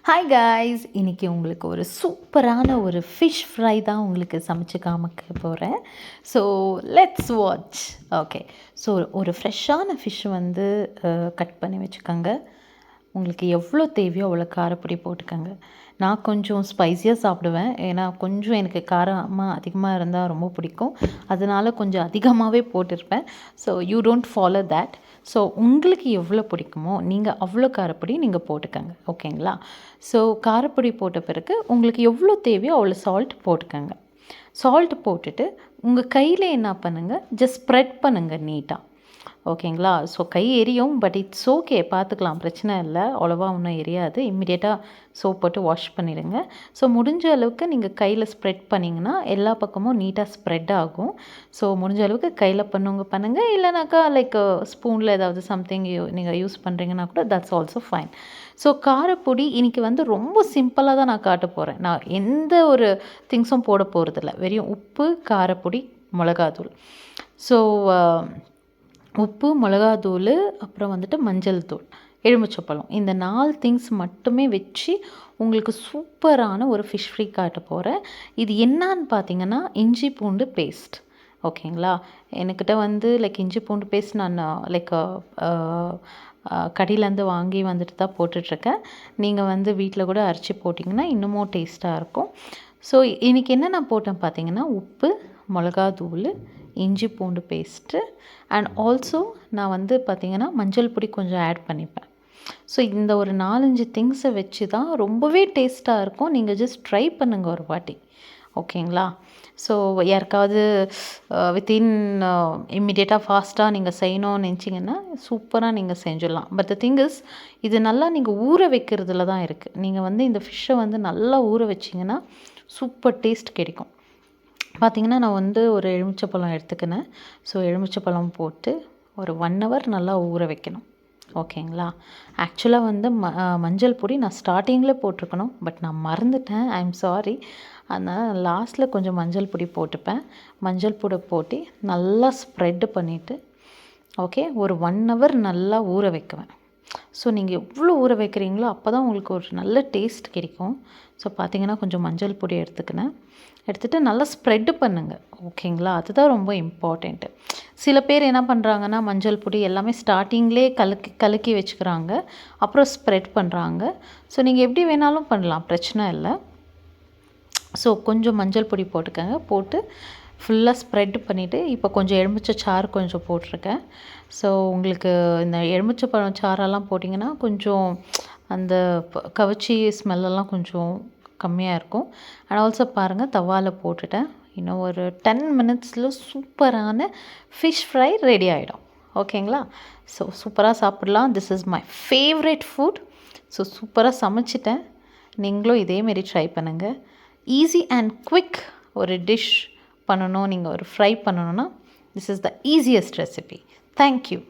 Hi guys, இன்றைக்கி உங்களுக்கு ஒரு சூப்பரான ஒரு ஃபிஷ் ஃப்ரை தான் உங்களுக்கு சமைச்சு காமிக்க போகிறேன். So let's watch. Okay, so ஒரு ஃப்ரெஷ்ஷான ஃபிஷ் வந்து கட் பண்ணி வச்சுக்கோங்க. உங்களுக்கு எவ்வளோ தேவையோ அவ்வளோ காரப்பொடி போட்டுக்கோங்க. நான் கொஞ்சம் ஸ்பைஸியாக சாப்பிடுவேன், ஏன்னா கொஞ்சம் எனக்கு காரமாக அதிகமாக இருந்தால் ரொம்ப பிடிக்கும். அதனால கொஞ்சம் அதிகமாகவே போட்டிருப்பேன். So you don't follow that. So உங்களுக்கு எவ்வளோ பிடிக்குமோ நீங்கள் அவ்வளோ காரப்பொடி நீங்கள் போட்டுக்கோங்க. ஓகேங்களா? ஸோ காரப்பொடி போட்ட பிறகு உங்களுக்கு எவ்வளோ தேவையோ அவ்வளோ சால்ட் போட்டுக்கோங்க. சால்ட் போட்டுட்டு உங்கள் கையில் என்ன பண்ணுங்கள், ஜஸ்ட் ஸ்ப்ரெட் பண்ணுங்கள் நீட்டாக. ஓகேங்களா? ஸோ கை எரியும், பட் இட்ஸ் ஓகே, பார்த்துக்கலாம், பிரச்சனை இல்லை. அவ்வளோவா ஒன்றும் எரியாது. இம்மிடியேட்டாக சோப் போட்டு வாஷ் பண்ணிடுங்க. ஸோ முடிஞ்ச அளவுக்கு நீங்கள் கையில் ஸ்ப்ரெட் பண்ணிங்கன்னா எல்லா பக்கமும் நீட்டாக ஸ்ப்ரெட் ஆகும். ஸோ முடிஞ்ச அளவுக்கு கையில் பண்ணுங்கள். இல்லைனாக்கா லைக் ஸ்பூனில் ஏதாவது சம்திங் நீங்கள் யூஸ் பண்ணுறீங்கன்னா கூட தட்ஸ் ஆல்சோ ஃபைன். ஸோ காரப்பொடி இன்றைக்கி வந்து ரொம்ப சிம்பிளாக தான் நான் காட்ட போகிறேன். நான் எந்த ஒரு திங்ஸும் போட போகிறதில்ல. வெறும் உப்பு, காரப்பொடி, மிளகாத்தூள். ஸோ உப்பு, மிளகாத்தூள், அப்புறம் வந்துட்டு மஞ்சள் தூள், எலுமிச்சப்பழம், இந்த 4 திங்ஸ் மட்டுமே வச்சு உங்களுக்கு சூப்பரான ஒரு ஃபிஷ் ஃப்ரை காட்ட போகிறேன். இது என்னான்னு பார்த்தீங்கன்னா இஞ்சி பூண்டு பேஸ்ட். ஓகேங்களா? என்கிட்ட வந்து லைக் இஞ்சி பூண்டு பேஸ்ட் நான் லைக் கடையிலேருந்து வாங்கி வந்துட்டு தான் போட்டுட்ருக்கேன். நீங்கள் வந்து வீட்டில் கூட அரைச்சி போட்டிங்கன்னா இன்னமும் டேஸ்ட்டாக இருக்கும். ஸோ இன்றைக்கி என்ன நான் போட்டேன் பார்த்தீங்கன்னா, உப்பு, மிளகாத்தூள், இஞ்சி பூண்டு பேஸ்ட்டு, அண்ட் ஆல்சோ நான் வந்து பார்த்திங்கன்னா மஞ்சள் பொடி கொஞ்சம் ஆட் பண்ணிப்பேன். ஸோ இந்த ஒரு 4-5 திங்ஸை வச்சு தான் ரொம்பவே டேஸ்ட்டாக இருக்கும். நீங்கள் ஜஸ்ட் ட்ரை பண்ணுங்கள் ஒரு வாட்டி. ஓகேங்களா? ஸோ யாருக்காவது வித்தின் இம்மிடியேட்டாக ஃபாஸ்ட்டாக நீங்கள் செய்யணும்னு நினச்சிங்கன்னா சூப்பராக நீங்கள் செஞ்சிடலாம். பட் த திங் இஸ், இது நல்லா நீங்கள் ஊற வைக்கிறதுல தான் இருக்குது. நீங்கள் வந்து இந்த ஃபிஷ்ஷை வந்து நல்லா ஊற வச்சிங்கன்னா சூப்பர் டேஸ்ட் கிடைக்கும். பார்த்திங்கன்னா நான் வந்து ஒரு எலுமிச்சப்பழம் எடுத்துக்கினேன். ஸோ எலுமிச்சப்பழம் போட்டு ஒரு 1 hour நல்லா ஊற வைக்கணும். ஓகேங்களா? ஆக்சுவலாக வந்து மஞ்சள் பொடி நான் ஸ்டார்டிங்கில் போட்டிருக்கணும், பட் நான் மறந்துட்டேன். I am sorry. அதனால் லாஸ்ட்டில் கொஞ்சம் மஞ்சள் பொடி போட்டுப்பேன். மஞ்சள் பொடி போட்டு நல்லா ஸ்ப்ரெட்டு பண்ணிவிட்டு ஓகே ஒரு 1 hour நல்லா ஊற வைக்குவேன். ஸோ நீங்கள் எவ்வளோ ஊற வைக்கிறீங்களோ அப்போ தான் உங்களுக்கு ஒரு நல்ல டேஸ்ட் கிடைக்கும். ஸோ பார்த்திங்கன்னா கொஞ்சம் மஞ்சள் பொடி எடுத்துகிட்டு நல்லா ஸ்ப்ரெட்டு பண்ணுங்கள். ஓகேங்களா? அதுதான் ரொம்ப இம்பார்ட்டண்ட்டு. சில பேர் என்ன பண்ணுறாங்கன்னா மஞ்சள் பொடி எல்லாமே ஸ்டார்டிங்லேயே கலக்கி வச்சுக்கிறாங்க, அப்புறம் ஸ்ப்ரெட் பண்ணுறாங்க. ஸோ நீங்கள் எப்படி வேணாலும் பண்ணலாம், பிரச்சனை இல்லை. ஸோ கொஞ்சம் மஞ்சள் பொடி போட்டுக்கோங்க. போட்டு ஃபுல்லாக ஸ்ப்ரெட் பண்ணிவிட்டு இப்போ கொஞ்சம் எலுமிச்சை சாறு கொஞ்சம் போட்டிருக்கேன். ஸோ உங்களுக்கு இந்த எலுமிச்சை பழம் சாரெல்லாம் போட்டிங்கன்னா கொஞ்சம் அந்த கவிச்சி ஸ்மெல்லெல்லாம் கொஞ்சம் கம்மியாக இருக்கும். அண்ட் ஆல்சோ பாருங்கள், தவாவில் போட்டுட்டேன். இன்னும் ஒரு 10 minutesல சூப்பரான ஃபிஷ் ஃப்ரை ரெடி ஆகிடும். ஓகேங்களா? ஸோ சூப்பராக சாப்பிட்லாம். This is my favourite food. So சூப்பராக சமைச்சிட்டேன். நீங்களும் இதேமாரி ட்ரை பண்ணுங்கள். ஈஸி அண்ட் குவிக் ஒரு டிஷ் பண்ணணும், நீங்கள் ஒரு ஃப்ரை பண்ணணுன்னா this is the easiest recipe. Thank you.